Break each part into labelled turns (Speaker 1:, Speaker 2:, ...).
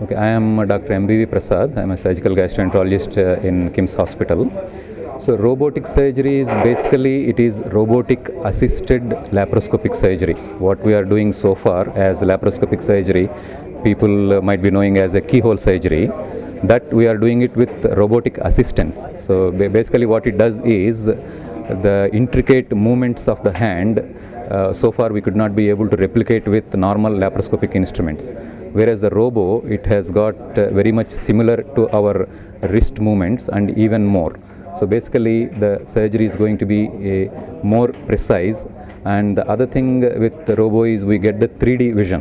Speaker 1: Okay, I am Dr. MBV Prasad. I am a surgical gastroenterologist in KIMS Hospital. So robotic surgery is basically it is robotic assisted laparoscopic surgery. What we are doing so far as laparoscopic surgery, people might be knowing as a keyhole surgery. That we are doing it with robotic assistance. So basically what it does is the intricate movements of the hand so far we could not be able to replicate with normal laparoscopic instruments, whereas the robo, it has got very much similar to our wrist movements and even more. So basically the surgery is going to be more precise, and the other thing with the robo is we get the 3D vision,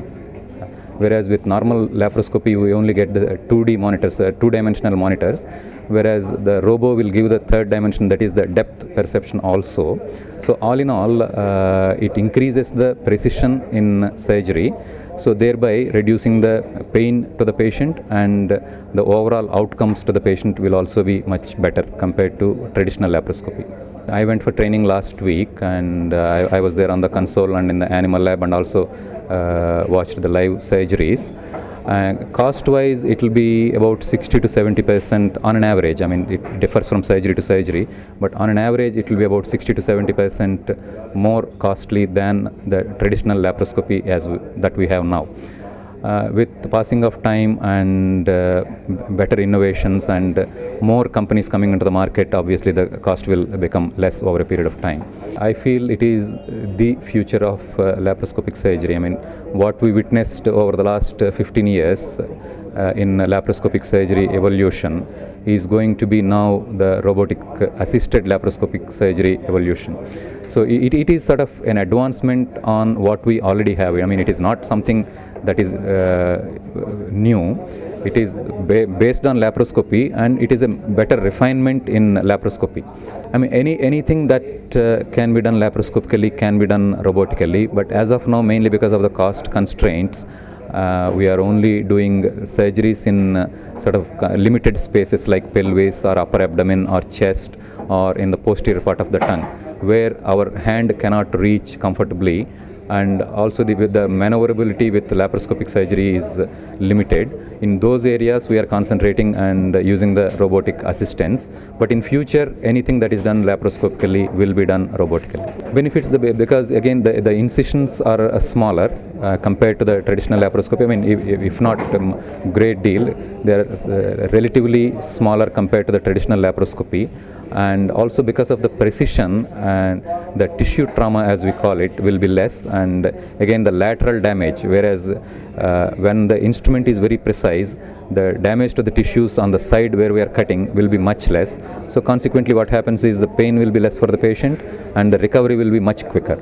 Speaker 1: whereas with normal laparoscopy we only get the 2D monitors, two-dimensional monitors, whereas the robo will give the third dimension, that is the depth perception also. So all in all, it increases the precision in surgery, so thereby reducing the pain to the patient, and the overall outcomes to the patient will also be much better compared to traditional laparoscopy. I went for training last week, and I was there on the console and in the animal lab, and also watched the live surgeries. Cost wise it will be about 60 to 70% on an average. I mean, it differs from surgery to surgery, but on an average it will be about 60 to 70% more costly than the traditional laparoscopy that we have now. With the passing of time and better innovations and more companies coming into the market, obviously the cost will become less over a period of time. I feel it is the future of laparoscopic surgery. I mean, what we witnessed over the last 15 years in laparoscopic surgery evolution is going to be now the robotic assisted laparoscopic surgery evolution. So it is sort of an advancement on what we already have. I mean, it is not something that is new. It is based on laparoscopy, and it is a better refinement in laparoscopy. I mean, anything that can be done laparoscopically can be done robotically, but as of now, mainly because of the cost constraints, we are only doing surgeries in sort of limited spaces like pelvis or upper abdomen or chest or in the posterior part of the tongue, where our hand cannot reach comfortably, and also the maneuverability with laparoscopic surgery is limited. In those areas we are concentrating and using the robotic assistance, but in future anything that is done laparoscopically will be done robotically. Benefits, because again the incisions are smaller compared to the traditional laparoscopy. I mean, if not great deal, they are relatively smaller compared to the traditional laparoscopy. And also because of the precision, and the tissue trauma as we call it will be less, and again the lateral damage, whereas when the instrument is very precise, the damage to the tissues on the side where we are cutting will be much less. So consequently what happens is the pain will be less for the patient and the recovery will be much quicker.